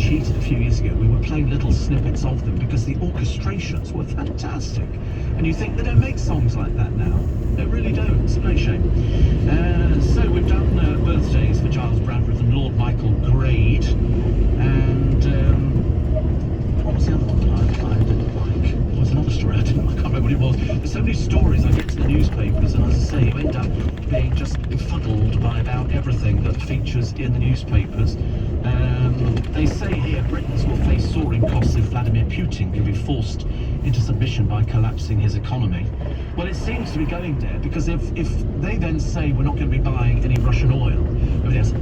cheated a few years ago. We were playing little snippets of them because the orchestrations were fantastic. And you think they don't make songs like that now. They really don't. It's a great shame. So we've done birthdays for Giles Bradford and Lord Michael Grade. And what was the other one that I didn't like? There was another story I didn't like. I can't remember what it was. There's so many stories I get to the newspapers, and as I say, you end up being just befuddled by about everything that features in the newspapers. They say here Britons will face soaring costs if Vladimir Putin can be forced into submission by collapsing his economy. Well, it seems to be going there, because if they then say we're not going to be buying any Russian oil,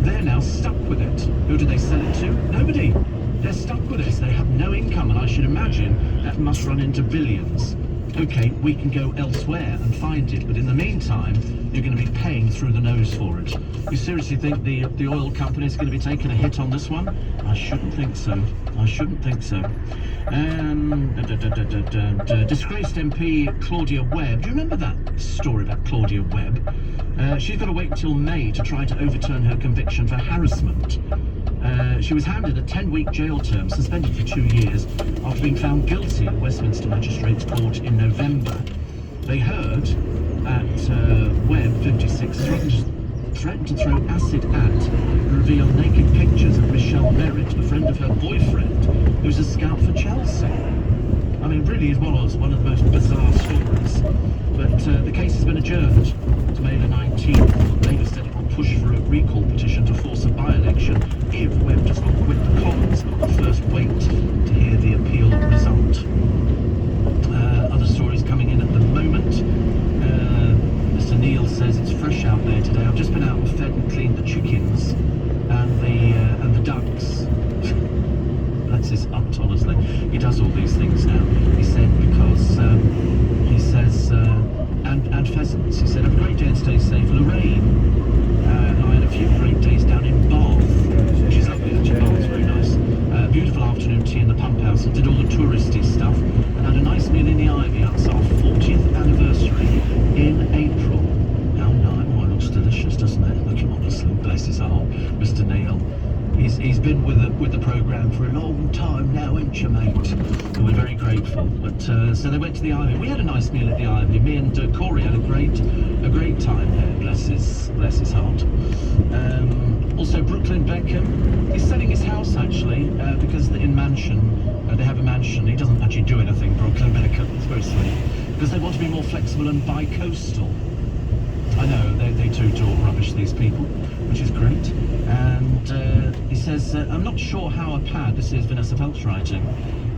they're now stuck with it. Who do they sell it to? Nobody. They're stuck with it. They have no income, and I should imagine that must run into billions. Okay, we can go elsewhere and find it, but in the meantime, you're going to be paying through the nose for it. You seriously think the oil company is going to be taking a hit on this one? I shouldn't think so. I shouldn't think so. Disgraced MP Claudia Webb. Do you remember that story about Claudia Webb? She's got to wait until May to try to overturn her conviction for harassment. She was handed a 10-week jail term, suspended for 2 years, after being found guilty at Westminster Magistrates Court in November. They heard that Webb, 56, threatened to throw acid at and reveal naked pictures of Michelle Merritt, a friend of her boyfriend, who's a scout for Chelsea. I mean, really is one of the most bizarre stories. But the case has been adjourned to May the 19th. Labour said it will push for a recall petition to force a by-election if Webb does not quit the Commons, but will first wait to hear the appeal result. Other stories coming in at the moment. Mr. Neil says it's fresh out there today. I've just been out and fed and cleaned the chickens and the ducks. That's his aunt, honestly. He does all these things now. He said because he says and pheasants. He said, have a great day and stay safe. Lorraine. I had a few great days down in Bath, which is lovely actually. Bath's very nice. Beautiful afternoon tea in the pump house, and did all the touristy stuff, and had a nice meal in the Ivy. That's our 40th anniversary in April. How nice. Oh, it looks delicious, doesn't it? Look, honestly, bless his heart, Mr. Neil. He's been with the programme for a long time now, ain't you, mate? And we're very grateful. But so they went to the Ivy. We had a nice meal at the Ivy. Me and Corey had a great time there. Bless his heart. Also, Brooklyn Beckham. He's selling his house actually because in mansion they have a mansion. He doesn't actually do anything. Brooklyn Beckham. It's very sweet because they want to be more flexible and bi-coastal. I know, they too talk rubbish, these people, which is great. And he says, I'm not sure how a pad, this is Vanessa Feltz writing,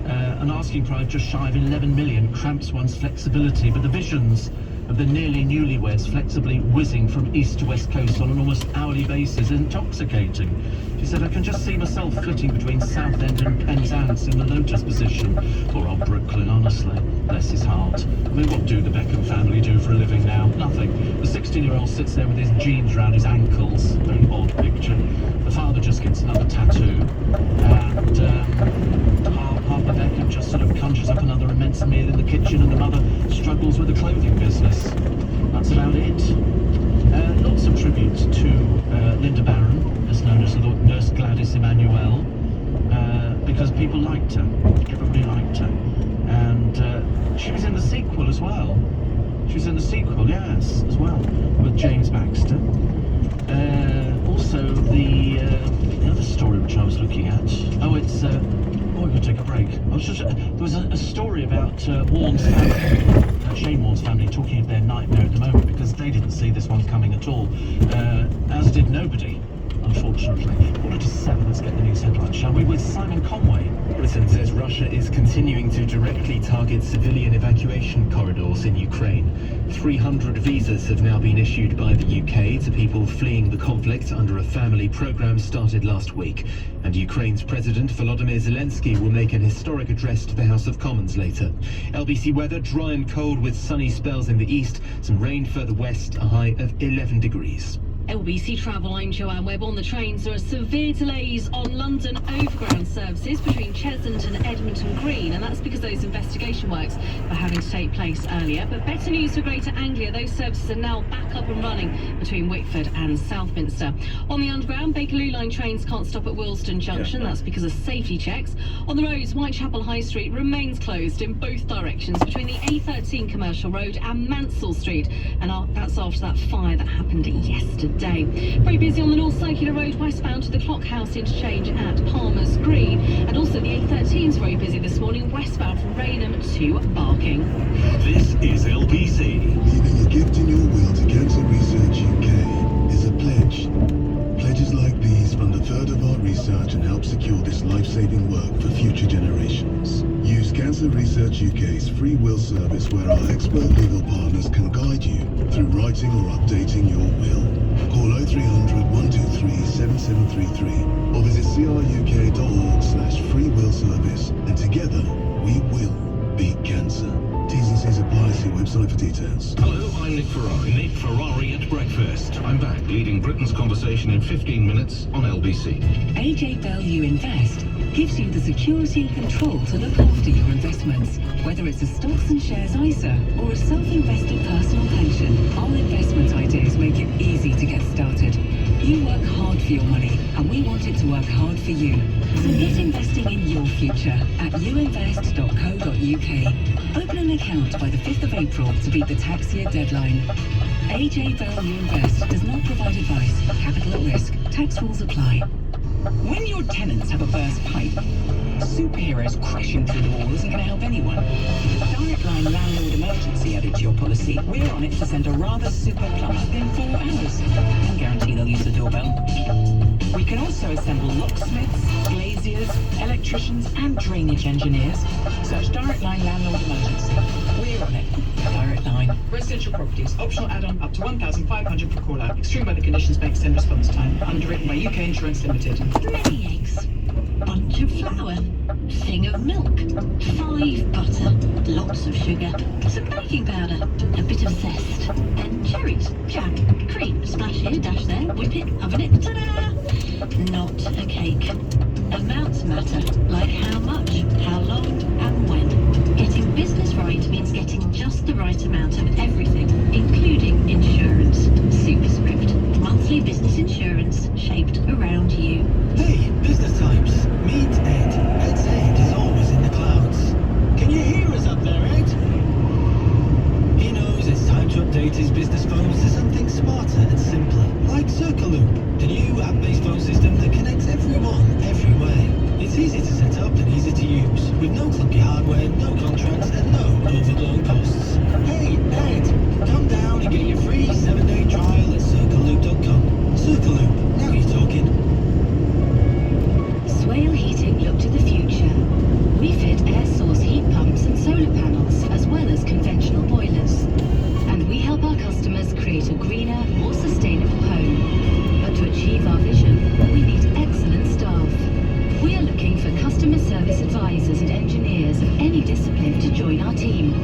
an asking price just shy of 11 million cramps one's flexibility, but the visions of the nearly newlyweds flexibly whizzing from east to west coast on an almost hourly basis is intoxicating. She said, I can just see myself flitting between Southend and Penzance in the lotus position. Poor old Brooklyn, honestly. Bless his heart. I mean, what do the Beckham family do for a living now? Nothing. The 16-year-old sits there with his jeans round his ankles. Very odd picture. The father just gets another tattoo. And Harper Beckham just sort of conjures up another immense meal in the kitchen, and the mother struggles with the clothing business. That's about it. Lots of tribute to Linda Barron, as known as Nurse Gladys Emmanuel, because people liked her. Everybody liked her. And she was in the sequel as well. She was in the sequel, yes, as well, with James Baxter. Also, the other story which I was looking at. Oh, it's... we could take a break. There was a story about Warren's family, Shane Warren's family, talking of their nightmare at the moment because they didn't see this one coming at all, as did nobody, unfortunately. 7:45, let's get the news headlines, shall we, with Simon Conway. Britain says Russia is continuing to directly target civilian evacuation corridors in Ukraine. 300 visas have now been issued by the UK to people fleeing the conflict under a family programme started last week. And Ukraine's President Volodymyr Zelensky will make an historic address to the House of Commons later. LBC weather, dry and cold with sunny spells in the east, some rain further west, a high of 11 degrees. LBC Travel, I'm Joanne Webb. On the trains, there are severe delays on London Overground services between Cheshunt and Edmonton Green, and that's because those investigation works were having to take place earlier. But better news for Greater Anglia, those services are now back up and running between Wickford and Southminster. On the Underground, Bakerloo line trains can't stop at Willesden Junction, that's because of safety checks. On the roads, Whitechapel High Street remains closed in both directions between the A13 Commercial Road and Mansell Street, and that's after that fire that happened yesterday. Very busy on the North Circular Road westbound to the Clock House interchange at Palmer's Green, and also the A13 is very busy this morning westbound from Rainham to Barking. This is LBC. Leaving a gift in your will to Cancer Research UK is a pledge. Pledges like these fund a third of our research and help secure this life-saving work for future generations. Use Cancer Research UK's free will service, where our expert legal partners can guide you through writing or updating your will. Call 0300 123 7733 or visit cruk.org/free will service, and together we will beat cancer. T's and C's apply. See website for details. Hello, I'm Nick Ferrari. Nick Ferrari at breakfast. I'm back, leading Britain's conversation in 15 minutes on LBC. AJ Value Invest gives you the security and control to look after your investments. Whether it's a stocks and shares ISA or a self-invested personal pension, our investment ideas make it easy to get started. You work hard for your money, and we want it to work hard for you. So get investing in your future at youinvest.co.uk. Open an account by the 5th of April to beat the tax year deadline. AJ Value Invest does not provide advice. Capital at risk. Tax rules apply. When your tenants have a burst pipe, superheroes crashing through the wall isn't going to help anyone. Direct Line landlord emergency added to your policy. We're on it to send a rather super plumber within 4 hours. And guarantee they'll use the doorbell. We can also assemble locksmiths, glaziers, electricians and drainage engineers. Search Direct Line landlord emergency. We're on it. Direct Line. Residential properties. Optional add-on up to 1,500 per call out. Extreme weather conditions may extend response time. Underwritten by UK Insurance Limited. Many eggs, bunch of flour, thing of milk, 5 butter, lots of sugar, some baking powder, a bit of zest, and cherries, jam, cream, splash here, dash there, whip it, oven it, ta-da! Not a cake. Amounts matter, like how much, how long, and when. Getting business right means getting just the right amount of everything, including insurance. Superscript. Monthly business insurance shaped around you. Hey, business times. Meet Ed. Ed's head is always in the clouds. Can you hear us up there, Ed? He knows it's time to update his business phones to something smarter and simpler, like Circoloop, the new app-based phone system that connects everyone, everywhere. It's easy to set up and easy to use, with no clunky hardware, no contracts, and no overblown costs. Hey, Ed, come down and get your free 7-day trial at Circoloop.com. Circoloop, now you're talking. Swale Heating look to the future. We fit air source heat pumps and solar panels, as well as conventional boilers. And we help our customers create a greener, more sustainable home. But to achieve our vision, we need excellent staff. We are looking for customer service advisors and engineers of any discipline to join our team.